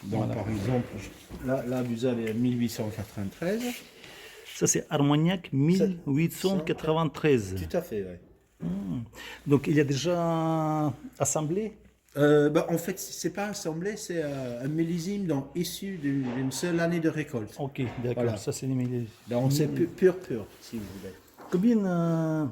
Donc Voilà. par exemple, là vous avez 1893. Ça, c'est Armagnac 1893. Tout à fait, oui. Donc, il y a déjà assemblé. En fait, c'est pas assemblé, c'est un millésime issu d'une seule année de récolte. Ok, d'accord. Voilà. Ça, c'est les milliers. Donc c'est pur, si vous voulez. Combien de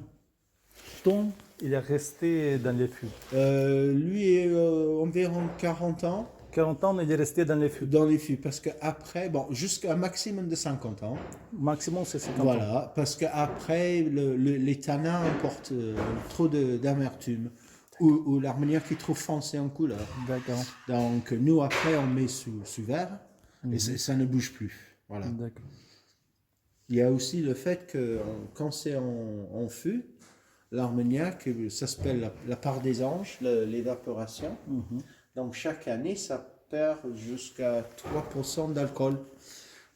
temps il est resté dans les fûts? Lui est environ 40 ans 40 ans, il est resté dans les fûts. dans les fûts, parce qu'après, jusqu'à un maximum de 50 ans. Maximum, c'est 50 ans. Voilà, parce qu'après, les tanins apportent trop d'amertume, ou l'armagnac est trop foncé en couleur. D'accord. Donc nous, après, on met sous verre, et ça ne bouge plus. Voilà. D'accord. Il y a aussi le fait que quand c'est en fût, l'armagnac, ça s'appelle la part des anges, l'évaporation. Donc chaque année, ça perd jusqu'à 3% d'alcool.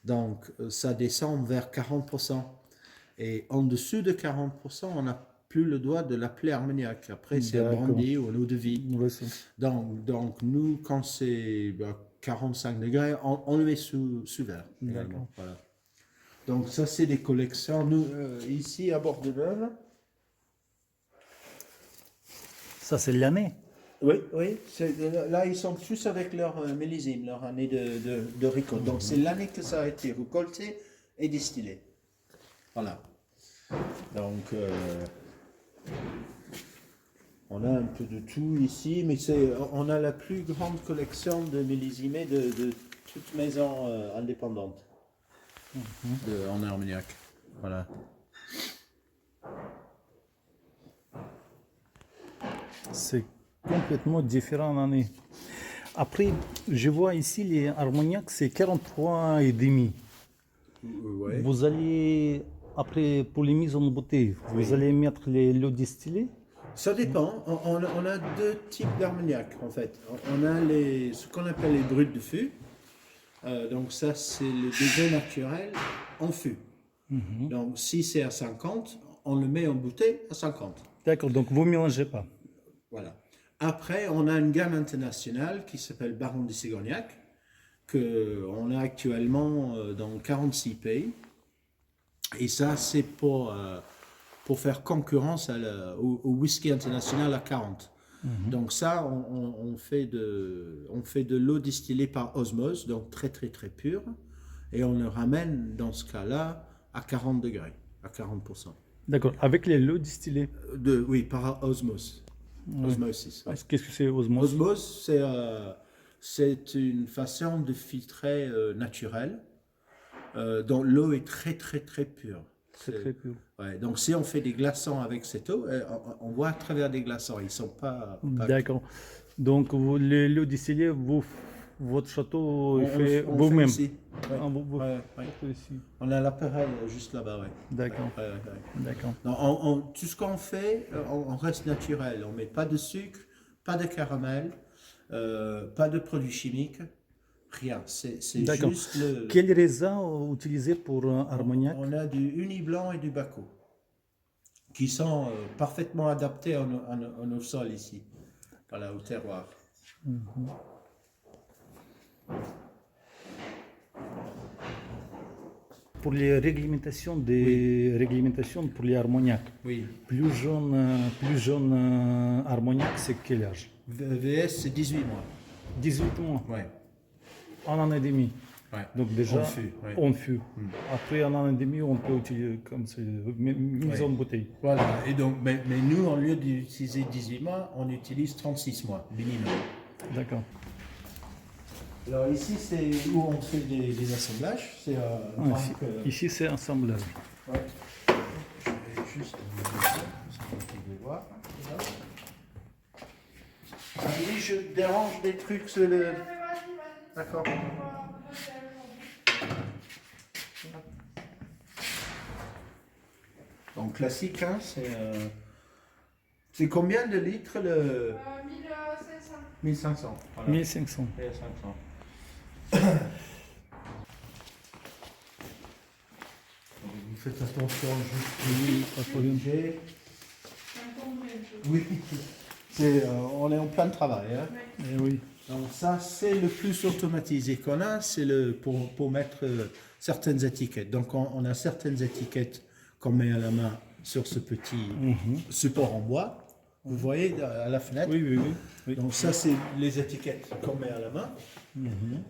Donc ça descend vers 40%. Et en dessous de 40%, on n'a plus le droit de l'appeler armagnac. Après, c'est un brandy ou un eau de vie. Ouais, c'est- Donc nous, quand c'est 45 degrés, on le met sous verre. D'accord. Voilà. Donc ça, c'est des collections. Nous, ici à Bordeville. Ça, c'est l'année. Oui. Là, ils sont tous avec leur millésime, leur année de récolte. Donc c'est l'année que ça a été récolté et distillé. Voilà. Donc on a un peu de tout ici, mais on a la plus grande collection de millésimés de toute maison indépendante en Armagnac. Voilà. C'est complètement différent en année. Après, je vois ici les Armagnac, c'est 43 et demi. Ouais. Vous allez, après, pour les mises en bouteille, vous allez mettre l'eau distillée. Ça dépend. On a deux types d'armagnac en fait. On a ce qu'on appelle les bruts de fût. Donc ça, c'est le degré naturel en fût. Donc si c'est à 50, on le met en bouteille à 50. D'accord, donc vous ne mélangez pas. Voilà. Après, on a une gamme internationale qui s'appelle Baron de Sigognac, qu'on a actuellement dans 46 pays. Et ça, c'est pour faire concurrence au whisky international à 40. Donc ça, on fait de l'eau distillée par osmose, donc très très très pure, et on le ramène dans ce cas-là à 40 degrés, à 40%. D'accord, avec les l'eau distillée. Oui, par osmose. Osmosis. Ouais. Qu'est-ce que c'est osmose? Osmose, c'est une façon de filtrer naturelle, dont l'eau est très très très pure. C'est très pur. Ouais, donc si on fait des glaçons avec cette eau, on voit à travers des glaçons, ils sont pas. D'accord. Donc l'eau distillée, votre château est fait on fait vous-même. ici. Ouais. Ah, vous Ouais. faites ici. On a l'appareil juste là-bas, ouais. D'accord. Ouais. D'accord. Non, tout ce qu'on fait, on reste naturel. On met pas de sucre, pas de caramel, pas de produits chimiques, rien. C'est D'accord. juste le. Quel raisin utiliser pour Armagnac? On a du Uni blanc et du Baco, qui sont parfaitement adaptés à nos sols ici, voilà, au terroir. Pour les réglementations réglementations pour les Armagnac. Oui. Plus jeune Armagnac, c'est quel âge? VS, c'est 18 mois. 18 mois. Ouais. Un an et demi. Ouais. Donc déjà, En fût, ouais. on fût. Après un an et demi, on peut utiliser comme c'est mise en bouteille. Voilà. Et donc, mais nous, au lieu d'utiliser 18 mois, on utilise 36 mois minimum. D'accord. Alors ici, c'est où on fait des assemblages. C'est Ici, c'est assemblage. Ouais. Je vais juste vous ça, parce que vous pouvez voir. Ah oui, je dérange des trucs sur le. D'accord. Donc classique, hein, c'est combien de litres le 1500. 1500. Voilà. 1500. 1500. Donc, vous faites attention juste au léger. Oui, on est en plein de travail. Hein. Eh oui. Donc ça, c'est le plus automatisé qu'on a, c'est pour mettre certaines étiquettes. Donc on a certaines étiquettes qu'on met à la main sur ce petit support en bois. Vous voyez à la fenêtre. Oui, oui, oui. Oui. Donc ça, c'est les étiquettes qu'on met à la main.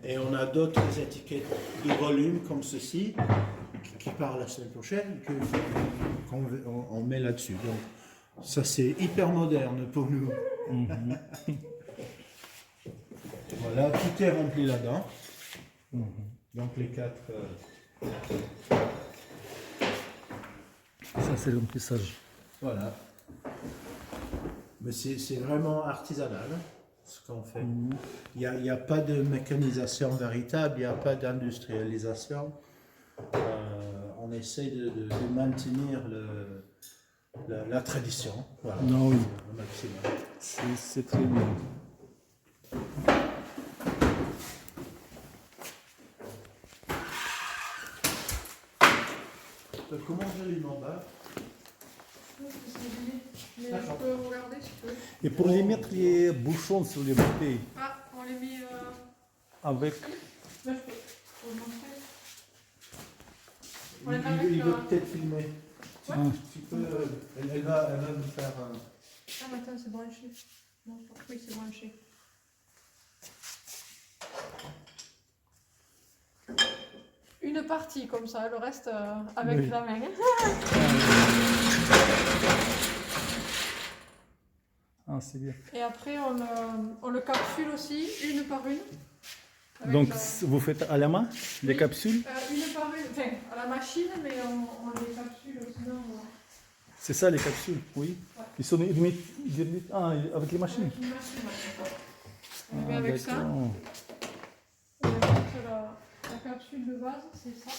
Et on a d'autres étiquettes de volume comme ceci, qui partent la semaine prochaine, qu'on met là-dessus. Donc ça, c'est hyper moderne pour nous. Voilà, tout est rempli là-dedans. Donc les quatre... Ça, c'est le remplissage. voilà. Mais c'est vraiment artisanal, hein, ce qu'on fait. Il n'y a pas de mécanisation véritable, il n'y a pas d'industrialisation. On essaie de maintenir la tradition. Voilà. Non, oui. Au maximum. C'est très bien. Comment je lui m'en bats? Mais je peux regarder si tu veux. Et pour les mettre les bouchons sur les bouteilles, Ah, on les met. avec... Là, je peux. Faut le montrer. On les met Il avec. veut peut-être filmer. Ouais. Tu peux, elle va nous faire un... Ah, mais attends, c'est branché. Non, je crois que oui, c'est branché. Une partie comme ça, le reste avec Oui. la main. Ah, c'est bien. Et après, on le capsule aussi, une par une. Avec Donc, la- vous faites à la main les Oui. capsules? Une par une, enfin, à la machine, mais on les capsule sinon. C'est ça les capsules, oui. Ouais. Ils sont hermétiques avec les machines. Avec une machine, ouais. On les met Ah, avec ça. d'accord. Et ensuite, la capsule de base, c'est ça.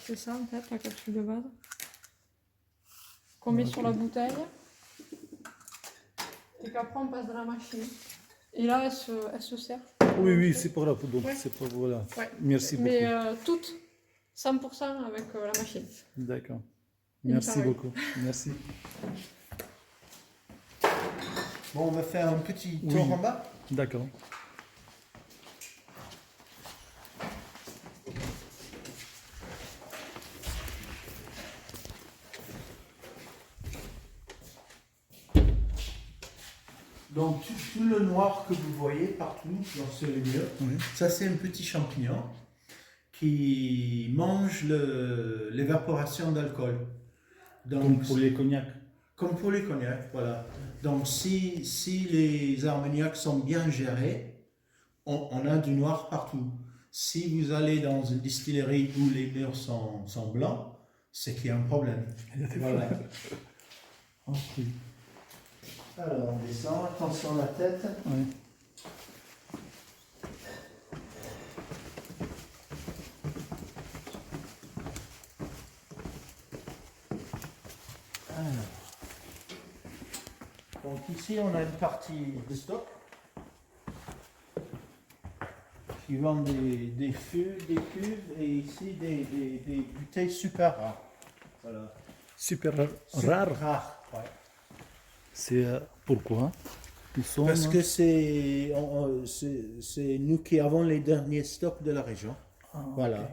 C'est ça en fait, la capsule de base. Qu'on met sur la bouteille. Et qu'après on passe dans la machine. Et là, elle se sert. Oui, oui, c'est pour la poudre. Ouais. C'est pour, voilà. Ouais. Merci beaucoup. Mais toutes, 100% avec la machine. D'accord. Il Merci paraît. beaucoup. Merci. Bon, on va faire un petit tour Oui. en bas. D'accord. Donc tout le noir que vous voyez partout dans ce lieu, ça c'est un petit champignon qui mange l'évaporation d'alcool. Comme pour les cognacs. Comme pour les cognacs, voilà. Donc si les armagnacs sont bien gérés, on a du noir partout. Si vous allez dans une distillerie où les murs sont blancs, c'est qu'il y a un problème. Voilà. Ok. Alors on descend, attention à la tête. Oui. Donc ici on a une partie de stock qui vend des fûts, des cuves et ici des bouteilles super rares. Voilà. Super Super rare. rares, ouais. C'est pourquoi ils sont... Parce que c'est nous qui avons les derniers stocks de la région. Ah, ok. Voilà.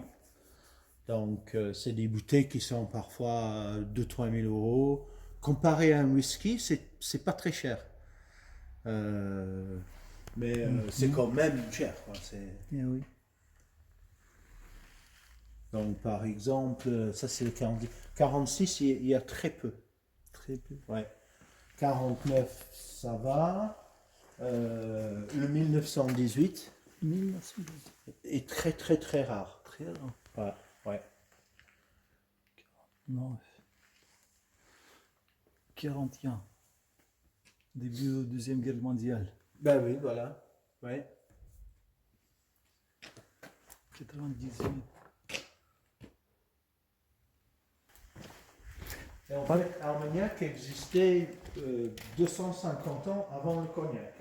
Donc c'est des bouteilles qui sont parfois 2-3 000 euros. Comparé à un whisky, c'est pas très cher. Mais c'est quand même cher, quoi. Eh oui. Donc par exemple, ça c'est le 40. 46, il y a très peu. Très peu. Ouais. 49, ça va. Le 1918 1900. est très très très rare. Très rare. Voilà. Ouais. Non. 41. Début de la Deuxième Guerre mondiale. Ben oui, voilà. Ouais. 98. Et en fait, Armagnac existait 250 ans avant le cognac.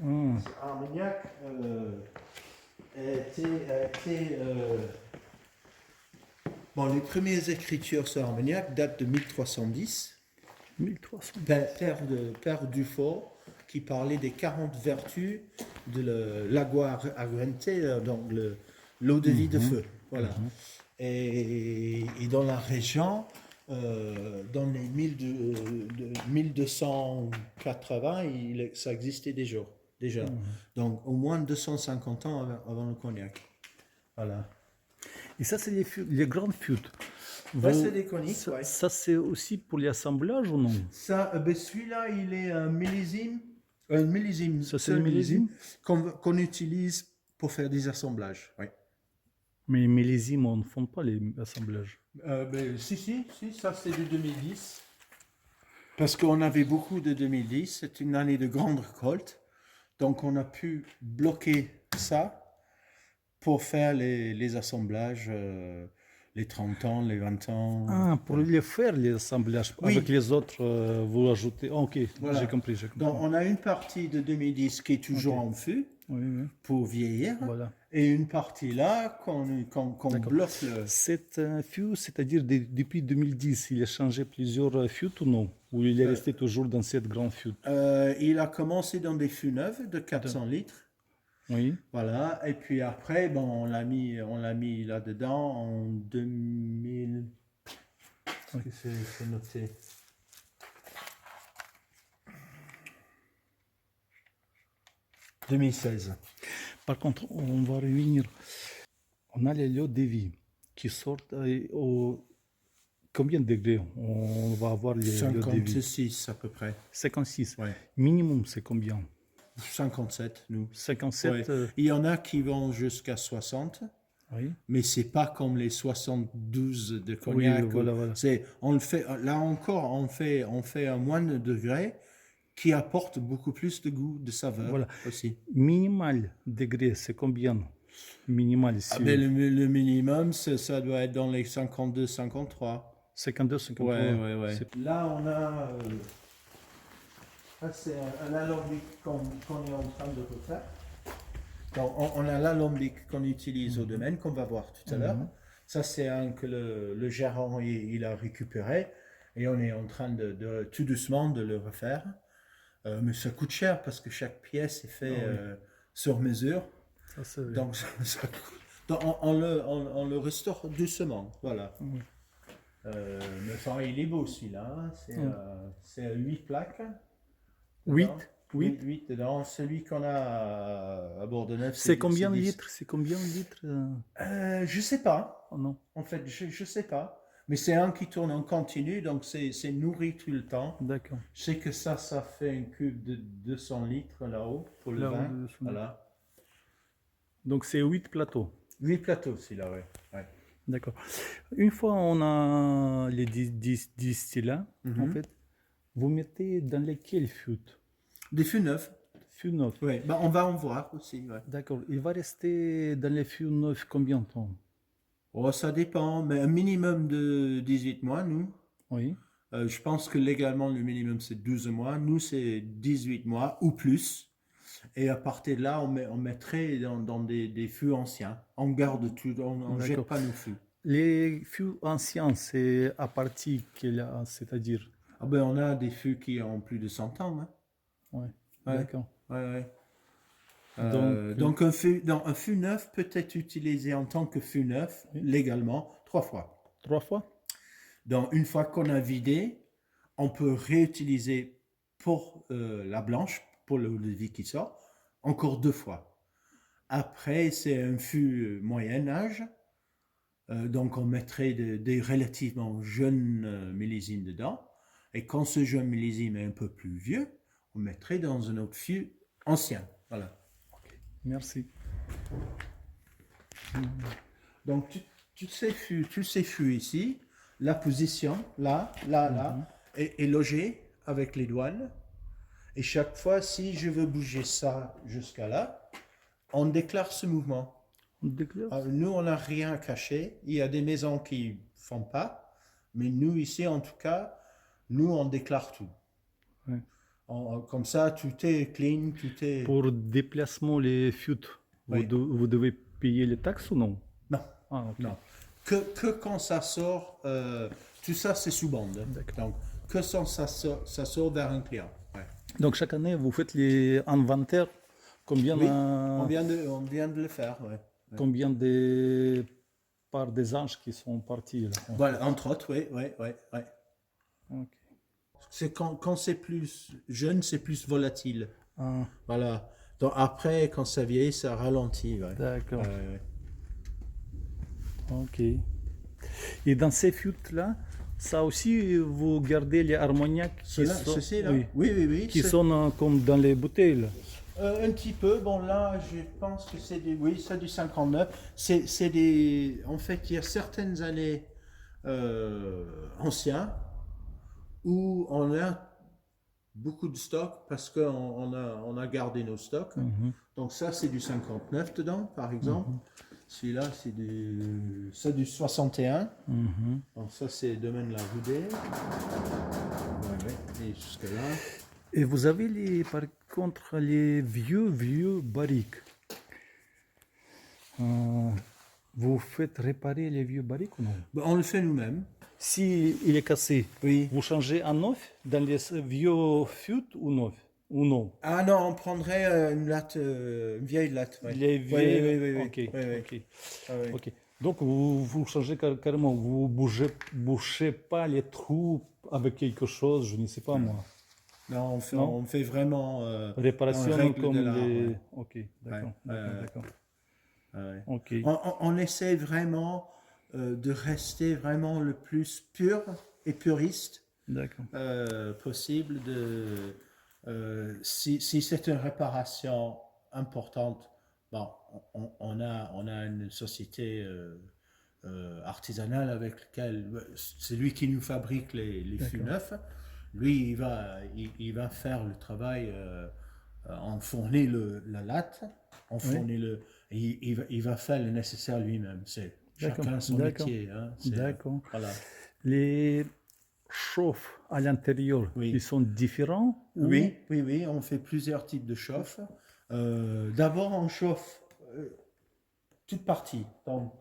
Hein. Armagnac a été bon, les premières écritures sur Armagnac datent de 1310. 1300. Père Dufault, qui parlait des 40 vertus de l'agua ardiente, donc l'eau de vie de feu. Voilà. Et dans la région, dans les 1280, ça existait déjà. Donc au moins 250 ans avant le cognac. Voilà. Et ça, c'est les grandes fûtes. Ouais, c'est des coniques, ça, ouais. ça, c'est aussi pour l'assemblage ou non? Ça, celui-là, il est un millésime. Un millésime. Ça, c'est seul le millésime qu'on utilise pour faire des assemblages. Oui. Mais millésime, on ne fait pas les assemblages. Si, ça c'est de 2010. Parce qu'on avait beaucoup de 2010. C'est une année de grande récolte. Donc on a pu bloquer ça pour faire les assemblages, les 30 ans, les 20 ans. Ah, pour les faire, les assemblages. Oui. Avec les autres, vous ajoutez. Ah, ok, Voilà. j'ai compris. Donc on a une partie de 2010 qui est toujours en fût Oui. pour vieillir. Voilà. Et une partie là qu'on bloque le... Cette fût, c'est-à-dire depuis 2010, il a changé plusieurs fûts ou non? Ou il est resté toujours dans cette grande fût? Il a commencé dans des fûts neuves de 400 litres. Oui. Voilà. Et puis après, bon, on l'a mis là-dedans en 2000... Qu'est-ce que c'est noté? « 2016. Par contre, on va revenir. On a les lots de vie qui sortent au... Combien de degrés on va avoir les lots de vie? 56 à peu près. 56. Ouais. Minimum, c'est combien? 57, nous. 57. Ouais. Il y en a qui vont jusqu'à 60. Oui. Mais c'est pas comme les 72 de cognac. Oui, voilà. On le fait, là encore, on fait un moins de degrés qui apporte beaucoup plus de goût, de saveur Voilà. aussi. Minimal degré, c'est combien? Minimal ici. Le minimum, ça doit être dans les 52, 53. 52, 53. Ouais. Là, on a... c'est un alambic qu'on est en train de refaire. Donc, on a l'alambic qu'on utilise au domaine, qu'on va voir tout à l'heure. Ça, c'est un que le gérant il a récupéré. Et on est en train de tout doucement de le refaire. Mais ça coûte cher parce que chaque pièce est faite sur mesure. Ça, donc, donc on le restaure doucement. Voilà. Mais enfin, il est beau celui-là. C'est 8 plaques. 8 dedans. Celui qu'on a à Bordeaux-Neuf. C'est combien de litres? Je sais pas. Oh, non. En fait, je sais pas. Mais c'est un qui tourne en continu, donc c'est nourri tout le temps. D'accord. Je sais que ça fait un cube de 200 litres là-haut pour le vin. Voilà. Donc c'est 8 plateaux. 8 plateaux, celui-là, ouais. D'accord. Une fois on a les distillats, en fait, vous mettez dans lesquels fûts? Des fûts neufs. Fûts neufs. Oui, on va en voir aussi. Ouais. D'accord. Il va rester dans les fûts neufs combien de temps? Oh, ça dépend, mais un minimum de 18 mois, nous. Oui. Je pense que légalement, le minimum, c'est 12 mois. Nous, c'est 18 mois ou plus. Et à partir de là, on mettrait dans des fûts anciens. On garde tout, on ne jette pas nos fûts. Les fûts anciens, c'est à partir c'est-à-dire? On a des fûts qui ont plus de 100 ans. Hein. Ouais. D'accord. Ouais. Donc un fût neuf peut être utilisé en tant que fût neuf, légalement, 3 fois. 3 fois? Donc, une fois qu'on a vidé, on peut réutiliser pour la blanche, pour le vie qui sort, encore 2 fois. Après, c'est un fût moyen âge. Donc, on mettrait des relativement jeunes millésimes dedans. Et quand ce jeune millésime est un peu plus vieux, on mettrait dans un autre fût ancien. Voilà. Merci. Donc, tous ces fûts ici, la position, là, est logée avec les douanes. Et chaque fois, si je veux bouger ça jusqu'à là, on déclare ce mouvement. Alors, nous, on n'a rien à cacher. Il y a des maisons qui ne font pas. Mais nous, ici, en tout cas, nous, on déclare tout. Ouais. Comme ça, tout est clean, tout est... Pour déplacement, les fûts, Oui. vous devez payer les taxes ou non? Non. Ah, ok. Non. Que quand ça sort, tout ça c'est sous bande. D'accord. Donc que sans ça sort vers un client. Ouais. Donc chaque année, vous faites les inventaires. Combien, Oui, on vient de le faire. Ouais. combien de parts des anges qui sont partis là? Voilà, entre autres, oui, oui, oui, oui. Ok. C'est quand c'est plus jeune, c'est plus volatile. Ah, Voilà. Donc après, quand ça vieillit, ça ralentit. Ouais. d'accord. Ouais, ouais. Ok. Et dans ces fûts-là, ça aussi, vous gardez les harmoniaques qui Ceux-là, sont, ceux-ci, là? oui, Oui, oui, oui. qui sont comme dans les bouteilles là. Un petit peu. Bon, là, je pense que c'est du, oui, c'est du 59. C'est des, en fait, il y a certaines années anciens où on a beaucoup de stocks parce on a gardé nos stocks. Donc ça, c'est du 59 dedans, par exemple. Celui-là, c'est du 61. Donc ça, c'est domaine la Roudée. Ouais, ouais. Et jusque-là. Et vous avez par contre les vieux barriques. Vous faites réparer les vieux barriques ou non? Ben, on le fait nous-mêmes. Si il est cassé, Oui. vous changez un neuf dans les vieux fûts ou neuf ou non? Ah non, on prendrait une latte, une vieille latte. Ouais. Les Oui, vieux. oui, oui, oui, Ok, oui, oui. ok, Ah, oui. ok. Donc vous changez carrément, vous bouchez pas les trous avec quelque chose, je ne sais pas moi. Non, Non? on fait vraiment Réparation dans les règles comme de l'art. les. Ouais. Ok, d'accord, Ouais, d'accord, ouais. d'accord. Ouais. Ok, On essaie vraiment de rester vraiment le plus pur et puriste d'accord. possible. Si c'est une réparation importante, bon, on a une société artisanale avec laquelle c'est lui qui nous fabrique les fûts neufs. Lui, il va faire le travail, on fournit la latte, on fournit il va faire le nécessaire lui-même. C'est D'accord, chacun son d'accord. métier. Hein. D'accord. Voilà. Les chauffes à l'intérieur, Oui. ils sont différents ou... Oui, oui, oui, on fait plusieurs types de chauffe. D'abord, on chauffe toute partie, donc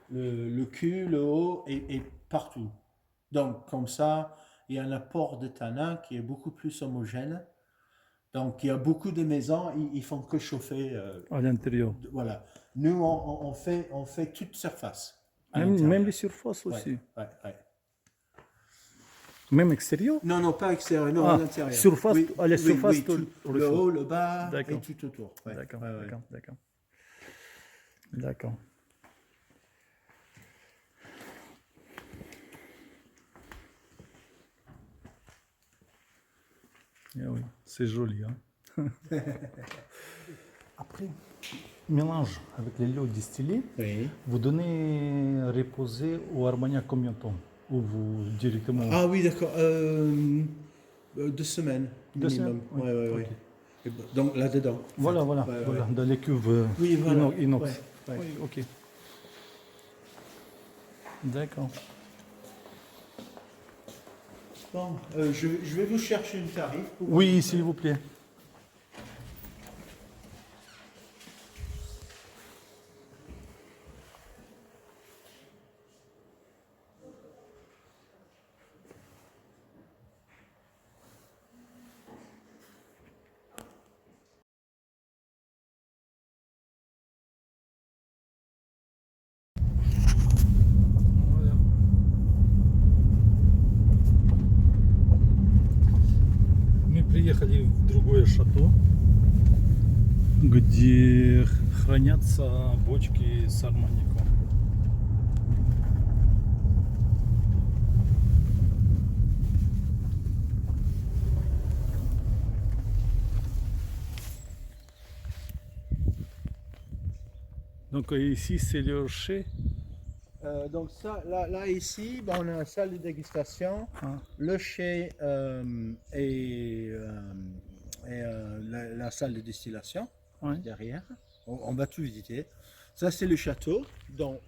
le cul, le haut et partout. Donc, comme ça, il y a un apport de tanin qui est beaucoup plus homogène. Donc, il y a beaucoup de maisons, ils font que chauffer. à l'intérieur. Voilà. Nous, on fait toute surface. À Même l'intérieur. les surfaces Ouais, aussi. ouais, ouais. Même extérieur? Non, non, pas extérieur, non, Ah, à l'intérieur. surface, à la surface, tout, tout le feu. haut, le bas et D'accord. tout autour. Ouais, D'accord, ouais, ouais. d'accord, d'accord. D'accord. Eh oui, c'est joli. Hein? Après, mélange avec les lots distillés, Oui. vous donnez reposer au Armagnac combien de temps? Ou vous directement... Ah oui, d'accord. 2 semaines 2 minimum. semaines? Ouais, ouais, Ok. ouais. Et donc là-dedans. Voilà, voilà, Ouais, ouais, voilà, ouais. dans les cuves Oui, voilà. inox. Ouais, ouais. Oui, ok. D'accord. Bon, je vais vous chercher une tarif. Oui, s'il vous plaît. Voilà. Мы приехали в другое шато, где хранятся бочки с армаником. Donc ici c'est le chai. Donc ça, là ici, ben, on a la salle de dégustation, Ah. le chai la salle de distillation Ouais. derrière. On va tout visiter. Ça, c'est le château dont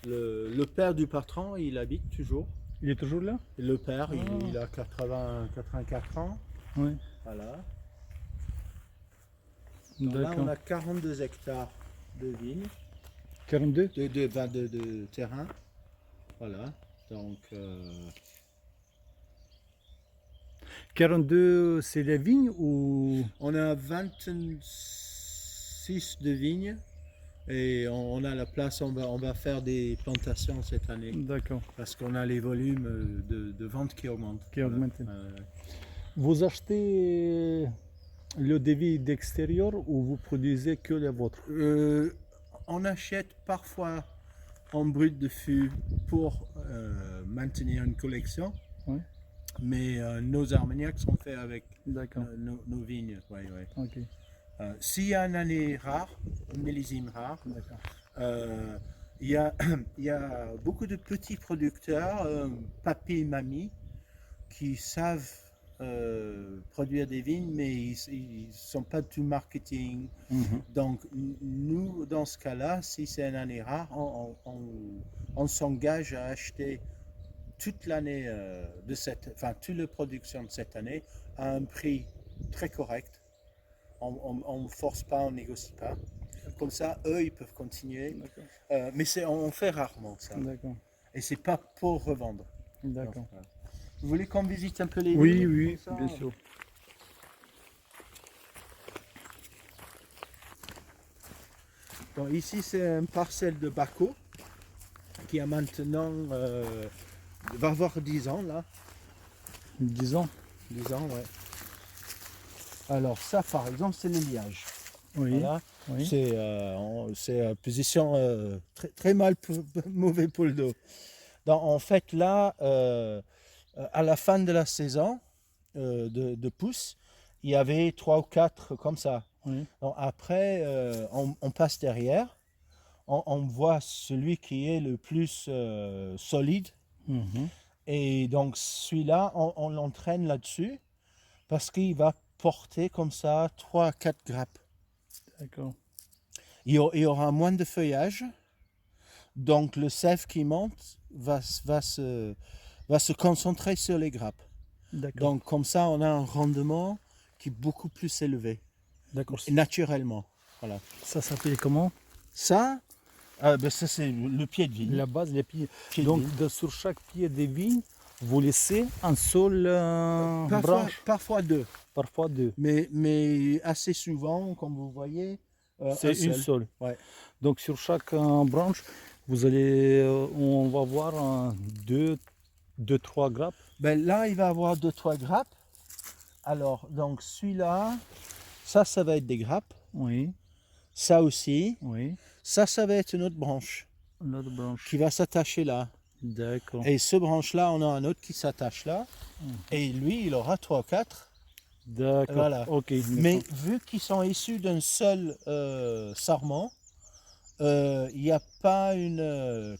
le père du patron, il habite toujours. Il est toujours là? Et le père, Ah. il a 84 ans. Oui. Voilà. Donc là, D'accord. on a 42 hectares de vignes, 42? de terrain. Voilà. Donc, 42, c'est les vignes ou... On a 26 de vignes et on a la place, on va faire des plantations cette année D'accord, parce qu'on a les volumes de vente qui augmentent. qui augmentent. Voilà. Vous achetez le devis d'extérieur ou vous produisez que les vôtres? On achète parfois en brut de fût pour maintenir une collection, Oui. mais nos armagnacs sont faits avec D'accord, nos vignes. Ouais, ouais. ok, S'il y a une année rare, une millésime rare, d'accord. il y a, il y a beaucoup de petits producteurs, papy et mamie, qui savent produire des vignes, mais ils ne sont pas du marketing. Mhm. Donc, nous, dans ce cas-là, si c'est une année rare, on s'engage à acheter toute l'année toute la production de cette année à un prix très correct. On ne force pas, on ne négocie pas. Comme ça, eux, ils peuvent continuer. D'accord, Mais on fait rarement ça. d'accord, Et c'est pas pour revendre. d'accord. Voilà. Vous voulez qu'on visite un peu les Oui, vignes, oui, comme ça? bien sûr. Donc, ici, c'est une parcelle de Baco qui a maintenant va avoir 10 ans là. 10 ans. 10 ans, ouais. Alors ça, par exemple, c'est le liage. Oui, Voilà. oui. C'est position très, très mal, mauvais pour le dos. Donc, en fait, là, à la fin de la saison de pousse, il y avait 3 ou 4 comme ça. Oui. Donc, après, on passe derrière, on voit celui qui est le plus solide. Mhm. Et donc, celui-là, on l'entraîne là-dessus parce qu'il va porter comme ça 3 à 4 grappes. D'accord, Il y aura moins de feuillage, donc le sève qui monte va se concentrer sur les grappes. d'accord, Donc, comme ça, on a un rendement qui est beaucoup plus élevé, d'accord. naturellement. Voilà. Ça s'appelle comment? Ça, ça c'est le pied de vigne. La base, les pieds. Pied de Donc, vigne. sur chaque pied des vignes, vous laissez un seul branche, Parfois deux, parfois deux. mais assez souvent, comme vous voyez, C'est un une seul. seule. Ouais. Donc, sur chaque branche, vous allez, on va voir deux, trois grappes. Ben là, il va avoir 2-3 grappes. Alors, donc celui-là, ça va être des grappes. Oui, Ça aussi. oui. Ça va être une autre branche L'autre branche. qui va s'attacher là. D'accord. Et ce branche-là, on a un autre qui s'attache là. Et lui, il aura 3 ou 4. D'accord. Voilà. Ok. Mais vu qu'ils sont issus d'un seul sarment, il n'y a pas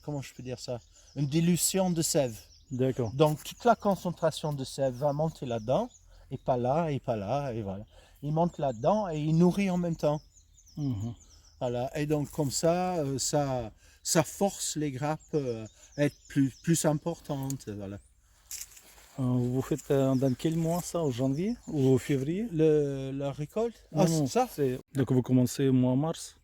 comment je peux dire ça, une dilution de sève. D'accord. Donc toute la concentration de sève va monter là-dedans, et pas là, et pas là, et voilà. Il monte là-dedans et il nourrit en même temps. Mhm. Voilà. Et donc comme ça, ça force les grappes à être plus importantes. Voilà. Vous faites dans quel mois ça? Au janvier ou au février? La récolte, Non, ça, Donc vous commencez au mois mars?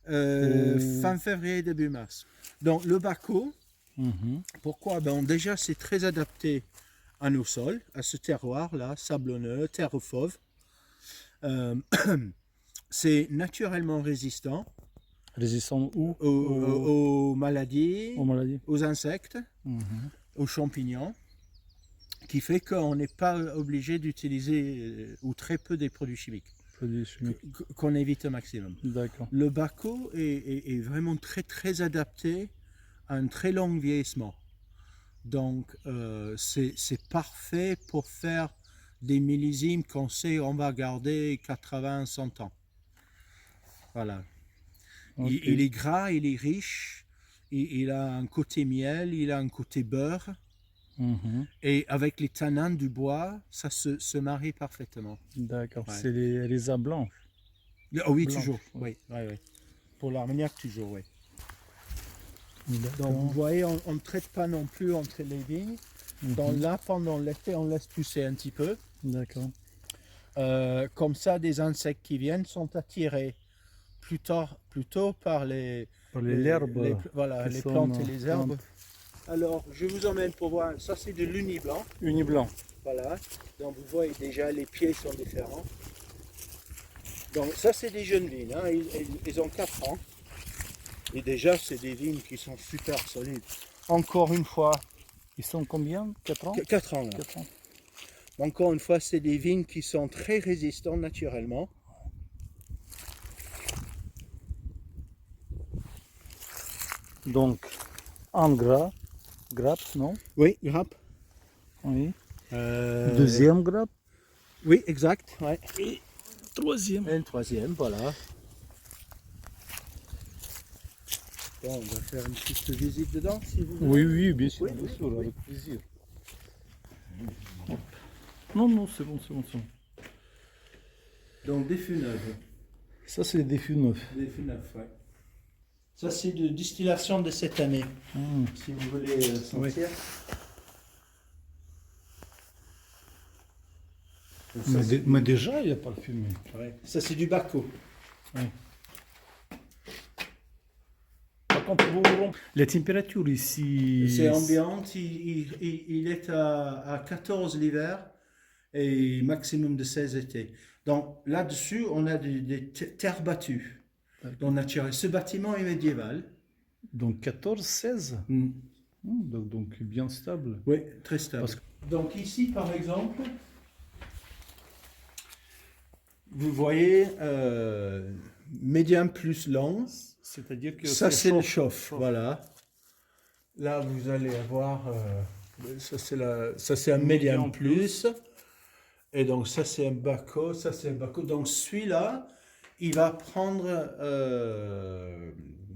fin février, début mars. Donc le Baco, Mhm. pourquoi? Ben, déjà, c'est très adapté à nos sols, à ce terroir-là, sablonneux, terre fauve. C'est naturellement résistant Résistant où? aux maladies, Aux maladies. aux insectes, Mhm. aux champignons, qui fait qu'on n'est pas obligé d'utiliser ou très peu des produits chimiques, Produits chimiques. qu'on évite au maximum. D'accord. Le Baco est vraiment très très adapté à un très long vieillissement. Donc c'est parfait pour faire des millésimes qu'on sait on va garder 80-100 ans. Voilà. Ok. Il est gras, il est riche, il a un côté miel, il a un côté beurre. Mhm. Et avec les tanins du bois, ça se marie parfaitement. D'accord. Ouais. C'est les raisins blancs. Oh oui, Blanche, toujours. ouais. Oui. Pour l'armagnac, toujours, oui. D'accord. Donc, vous voyez, on ne traite pas non plus entre les vignes. Donc là, pendant l'été, on laisse pousser un petit peu. D'accord. Comme ça, des insectes qui viennent sont attirés plutôt par Pour l'herbe. voilà, qui les sont, plantes et les herbes. Alors, je vous emmène pour voir. Ça, c'est de l'uni blanc. Uni blanc. Voilà. Donc, vous voyez déjà, les pieds sont différents. Donc, ça, c'est des jeunes vignes. Hein. Ils ont 4 ans. Et déjà, c'est des vignes qui sont super solides. Encore une fois, ils sont combien? 4 ans? 4 ans, là. 4 ans. Encore une fois, c'est des vignes qui sont très résistantes naturellement. Donc, en gras, grappe, non? Oui, grappe. Oui. Deuxième grappe. Oui, exact. Ouais. Et troisième. Et le troisième, voilà. Bon, on va faire une petite visite dedans, si vous voulez. Oui, oui, bien sûr, Oui, oui, oui. avec plaisir. Hop. Non, non, c'est bon, c'est bon, c'est bon. Donc, des fûts neufs. Ça, c'est des fûts neufs. Des fûts neufs, ouais. Ça, c'est de distillation de cette année, si vous voulez sentir. Donc, ça, c'est- Mais déjà, il y a parfumé. ouais. Ça, c'est du Baco. Oui. Par contre, la température ici. C'est ambiante, il est à 14 l'hiver et maximum de 16 l'été. Donc là-dessus, on a des terres battues. Donc naturel. Ce bâtiment est médiéval. Donc 14, 16. Donc bien stable. Oui, très stable. Parce Donc ici, par exemple, vous voyez médium plus long. C'est-à-dire que Ça, c'est le chauffe. chauffe. Voilà. Là, vous allez avoir. Ça, c'est un médium Médium plus. Et donc, ça, c'est un Baco. Ça, c'est un Baco. Donc, celui-là, il va prendre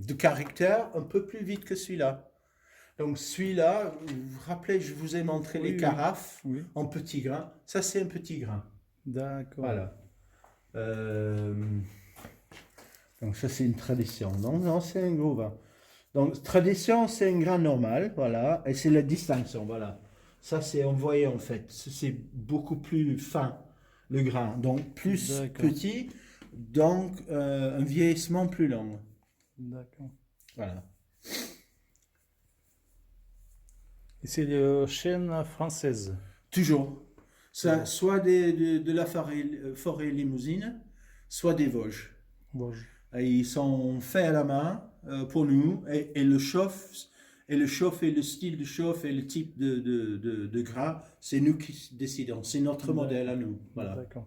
de caractère un peu plus vite que celui-là. Donc, celui-là, vous vous rappelez, je vous ai montré Oui, les oui. carafes Oui. en petits grains. Ça, c'est un petit grain. D'accord. Voilà. Donc ça c'est une tradition. Non, non, c'est un gros vin. Donc tradition, c'est un grain normal, voilà, et c'est la distinction, voilà. Ça c'est envoyé en fait. C'est beaucoup plus fin le grain, donc plus D'accord. petit, donc un vieillissement plus long. D'accord. Voilà. Et c'est la chaîne française. Toujours. Ça, soit de la forêt limousine, soit des Vosges. Bon, Et ils sont faits à la main pour nous et le chauffe et le style de chauffe et le type de gras, c'est nous qui décidons. C'est notre modèle à nous. Voilà. D'accord.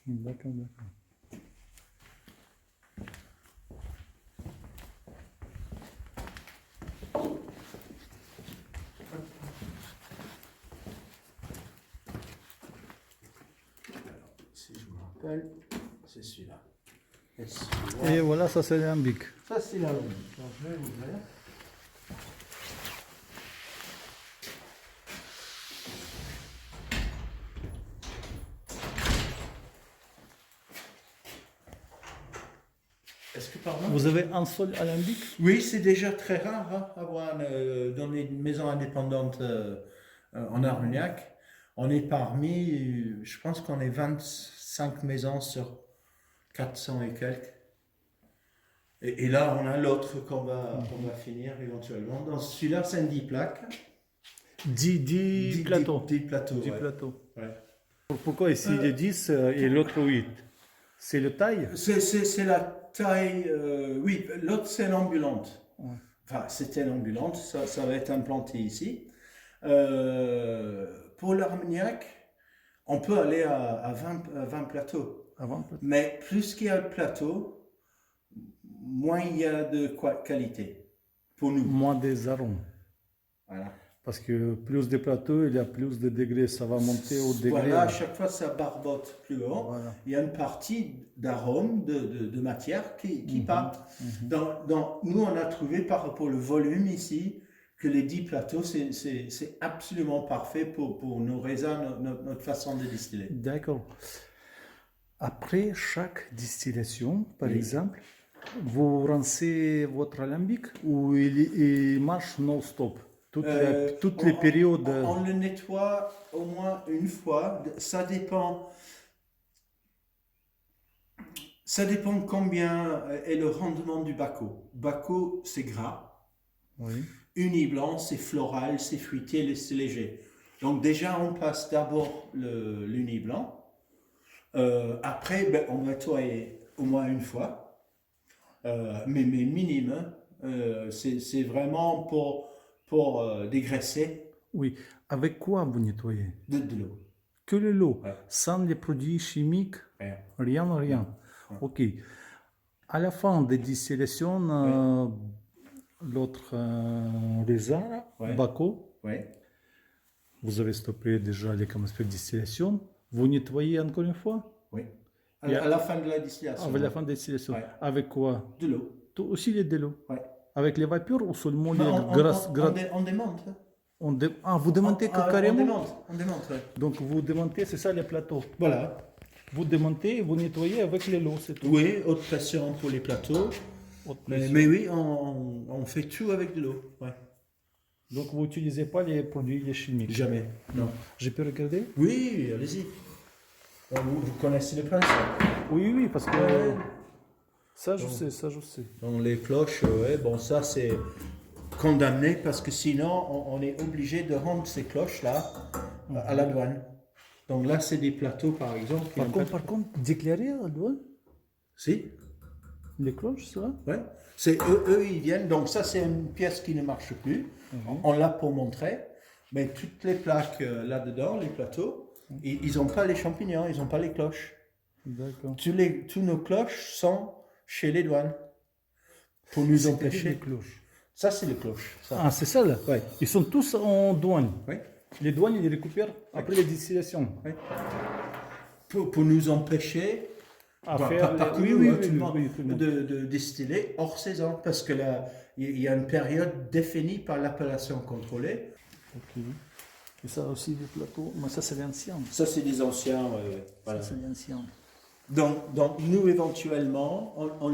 D'accord, d'accord. Si je me rappelle, c'est celui-là. Et celui-là, Et voilà, ça c'est l'alambic. ça c'est la longue. Donc je vais ouvrir. Est-ce que pardon? Vous avez un seul alambic? Oui, c'est déjà très rare hein, avoir dans les maisons indépendantes en Armagnac. On est parmi, je pense qu'on est 25 maisons sur 400 et quelques. Et là, on a l'autre qu'on va finir éventuellement. Dans celui-là, c'est un 10 plaques. 10 plateaux. 10 plateaux, 10 ouais. plateaux. Ouais. Pourquoi ici il y a 10 et l'autre 8? C'est le taille? C'est la taille. Oui, l'autre, c'est l'ambulante. Ouais. Enfin, c'était l'ambulante. Ça va être implanté ici. Pour l'Armagnac, on peut aller à 20 plateaux. Avant Mais plus qu'il y a de plateaux, moins il y a de qualité pour nous. moins des arômes. Voilà. Parce que plus de plateaux, il y a plus de degrés. Ça va monter au degré. Voilà, à chaque fois ça barbote plus haut. Voilà. Il y a une partie d'arôme, de matière qui part. Nous, on a trouvé par rapport au volume ici que les 10 plateaux, c'est absolument parfait pour nos raisins, notre façon de distiller. D'accord. Après chaque distillation, par Oui. exemple, vous rincez votre alambic ou il marche non-stop toutes les périodes. On le nettoie au moins une fois. Ça dépend. Ça dépend combien est le rendement du Baco. Baco, c'est gras. Oui. Uni-blanc, c'est floral, c'est fruité, c'est léger. Donc déjà, on passe d'abord l'uni-blanc. Après, ben, on va nettoyer au moins une fois. Mais minime. Hein. C'est vraiment pour dégraisser Oui. Avec quoi vous nettoyez? de l'eau. Que le lot, Ouais. sans les produits chimiques, Rien. rien. Ouais. Ok. À la fin des distillations, l'autre raisin, Ouais. Baco, Ouais. vous avez stoppé déjà les commencements de distillation. Vous nettoyez encore une fois Oui. Et À la fin de la distillation. avec la fin de distillation. Ouais. Avec quoi? De l'eau. Aussi les de l'eau. Ouais. Avec les vapeurs ou seulement Mais les grasses? on démonte. Hein. Ah, vous démontez carrément? On démonte, ouais. Donc vous démontez, c'est ça les plateaux. Voilà. Vous démontez et vous nettoyez avec les lots, c'est tout. Oui, haute pression pour les plateaux. Haute Mais pression. oui, on fait tout avec de l'eau. Ouais. Donc vous n'utilisez pas les produits les chimiques. Jamais. Non. Je peux regarder? Oui, allez-y. Bon, vous connaissez le principe. Oui, parce que Ouais. ça je sais, ça je sais. Donc les cloches, ouais, bon ça c'est condamné parce que sinon on est obligé de rendre ces cloches-là à la douane. Donc là c'est des plateaux par exemple. qui n'ont pas- Par contre, déclarer à la douane Si, les cloches, ça? ouais. C'est eux ils viennent. Donc ça c'est une pièce qui ne marche plus. On l'a pour montrer. Mais toutes les plaques là-dedans, les plateaux, ils n'ont pas les champignons, ils n'ont pas les cloches. D'accord. Tous nos cloches sont chez les douanes pour nous Les empêcher. cloches. Ça c'est les cloches. Ça. Ah, c'est ça là? Ouais. Ils sont tous en douane. Oui. Les douanes, ils les récupèrent après les distillations. Pour nous empêcher, À bah, faire pas que oui, nous, oui, hein, oui, tout le monde, oui, tout le monde. de distiller hors saison, parce que là, il y a une période définie par l'appellation contrôlée. Ok. Et ça aussi, les plateaux. Mais ça, c'est l'ancien. Ça, c'est des anciens. Voilà. Ça, c'est l'ancien. Donc, nous, éventuellement, en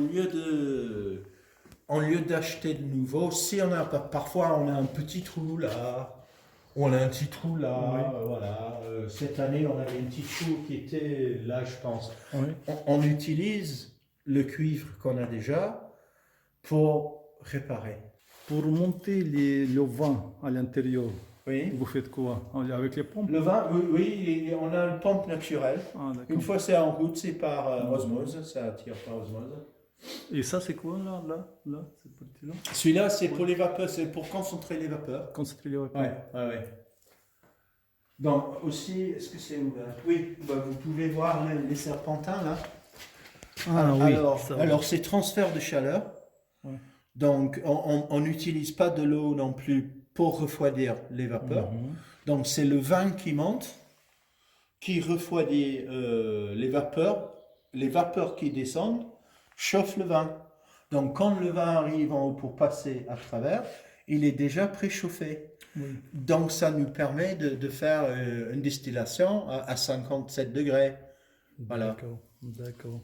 lieu d'acheter de nouveau, si on a, parfois on a un petit trou là, ou on a un petit trou là, Oui. voilà. Cette année, on avait un petit trou qui était là, je pense. Oui. On utilise le cuivre qu'on a déjà pour réparer. Pour monter le vin à l'intérieur, Oui. vous faites quoi? Avec les pompes? Le vin, oui, on a une pompe naturelle. Ah, d'accord. Une fois c'est en route, c'est par osmose, ça tire par osmose. Et ça, c'est quoi là, cette partie-là? Celui-là, c'est pour les vapeurs, c'est pour concentrer les vapeurs. Concentrer les vapeurs. Ouais. Donc aussi, est-ce que c'est ouvert? Oui, bah, vous pouvez voir les serpentins là. Ah oui. Alors c'est transfert de chaleur. Ouais. Donc on n'utilise pas de l'eau non plus pour refroidir les vapeurs. Mhm. Donc c'est le vin qui monte, qui refroidit les vapeurs qui descendent chauffent le vin. Donc quand le vin arrive en haut pour passer à travers, il est déjà préchauffé. Oui. Donc ça nous permet de faire une distillation à 57 degrés. Voilà. D'accord.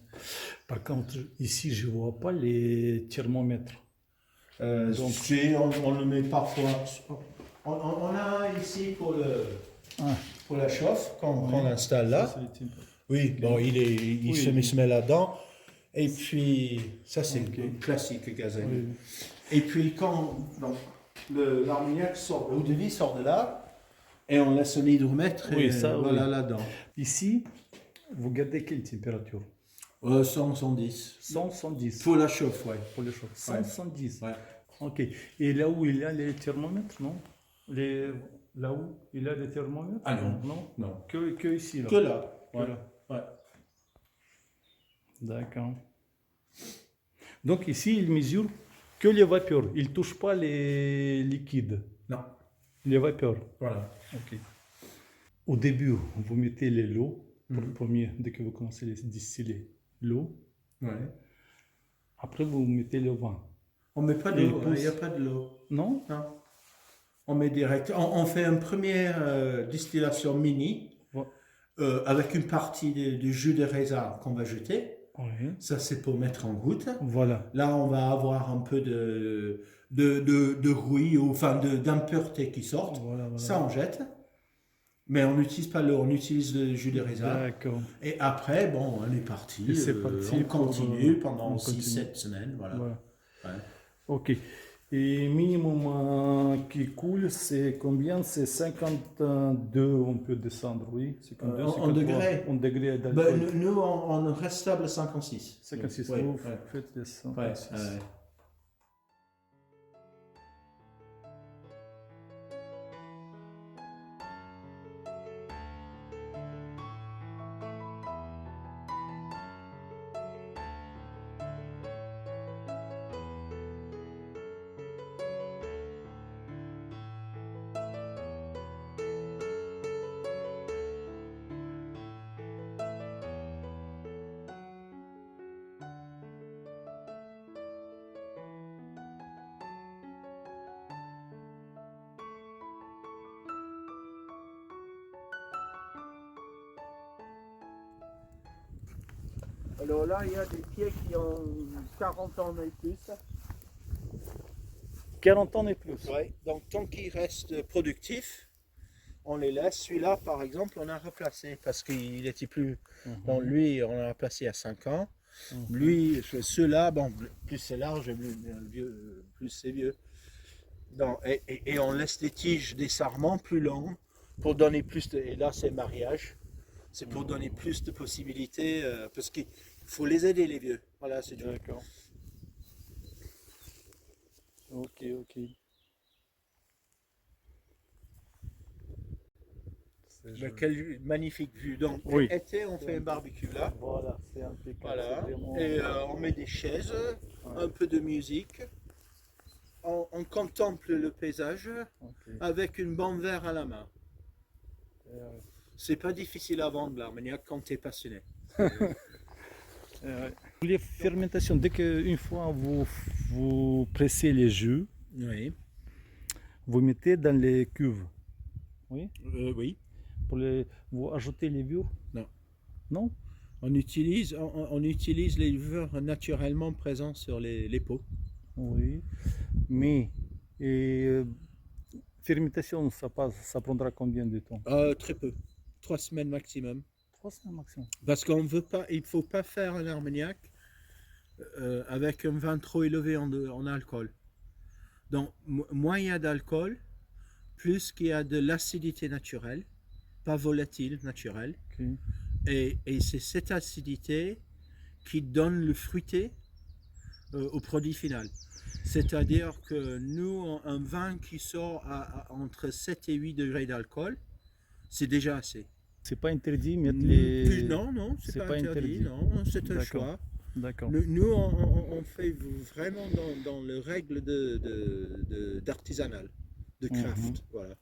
Par contre, ici, je ne vois pas les thermomètres. Donc- On le met parfois. On a ici pour la chauffe qu'on installe là. Ça, c'est les températures. Oui, bon, il Oui. se met là-dedans. Et puis, ça c'est Ok. le classique gazelle. Oui. Et puis quand l'armignac sort, l'eau de vie sort de là, et on laisse un hydromètre Oui, et ça, voilà oui. là-dedans. Ici, vous gardez quelle température? 100, 110. 100, 110 Pour la chauffe, ouais. pour les choses. 100, Ouais. 110. Ouais. Ok. Et là où il y a les thermomètres, non? Là où il y a les thermomètres? Ah non. Non. Non. Que ici, là. Que là. Que Ouais. là. Ouais. D'accord. Donc ici, il mesure que les vapeurs. Il ne touche pas les liquides, Non. les vapeurs. Voilà. Ok. Au début, vous mettez les lots. Pour le Mhm. premier, dès que vous commencez à distiller l'eau. Ouais. Après, vous mettez le vin. On met pas Et d'eau, il pousse. n'y a pas de l'eau. Non? Non. On met direct. On fait une première distillation mini Ouais. avec une partie du jus de raisin qu'on va jeter. Oui. Ça, c'est pour mettre en goutte. Voilà. Là, on va avoir un peu de rouille, ou enfin d'impureté qui sortent. Voilà. Ça, on jette. Mais on n'utilise pas l'eau, on utilise le jus de raisin. D'accord. Et après, bon, on est parti. Et c'est parti on pour, continue on pendant continue. 6-7 semaines. Voilà. Voilà. Ouais. Ok. Et minimum qui coule, c'est combien? C'est 52, on peut descendre, oui. 52, En 53, degrés? en degrés Ben, d'alcool. nous, on reste stable à 56. 56, Ouais, vous ouais, faites les ouais, 56. ouais. Alors là, il y a des pieds qui ont 40 ans et plus. 40 ans et plus. Ouais, donc tant qu'ils restent productifs, on les laisse. Celui-là, par exemple, on a replacé parce qu'il n'était plus. Donc lui, on l'a placé à 5 ans. Lui, ceux-là, bon, plus c'est large, plus c'est vieux. Donc, et on laisse les tiges des sarments plus longs pour donner plus de. Et là, c'est mariage. C'est pour donner plus de possibilités parce qu'il faut les aider, les vieux. Voilà, c'est tout. D'accord. Ok, ok. C'est Mais joli. quelle magnifique vue. Donc, Oui. été, on fait un barbecue là. Voilà, c'est impeccable. Voilà. c'est vraiment- Et on met des chaises, un peu de musique. On contemple le paysage Ok. avec une bombe verre à la main. Euh, C'est pas difficile à vendre l'Armagnac quand tu es passionné. Les fermentations, dès qu'une fois vous pressez les jus, Oui. vous mettez dans les cuves. Oui. Oui. Vous ajoutez les levures? Non. Non? On utilise les levures naturellement présents sur les pots. Oui. Mais fermentation, ça prendra combien de temps? Très peu. 3 semaines maximum. 3 semaines maximum. Parce qu'on veut pas, il faut pas faire un Armagnac avec un vin trop élevé en alcool. Donc, moins il y a d'alcool, plus qu'il y a de l'acidité naturelle, pas volatile, naturelle. Ok. Et c'est cette acidité qui donne le fruité au produit final. C'est-à-dire que nous, un vin qui sort entre 7 et 8 degrés d'alcool, c'est déjà assez. C'est pas interdit mettre les. Non, c'est pas interdit. Non, c'est un D'accord. choix. D'accord. Nous, on fait vraiment dans les règles d'artisanal, de craft. Voilà.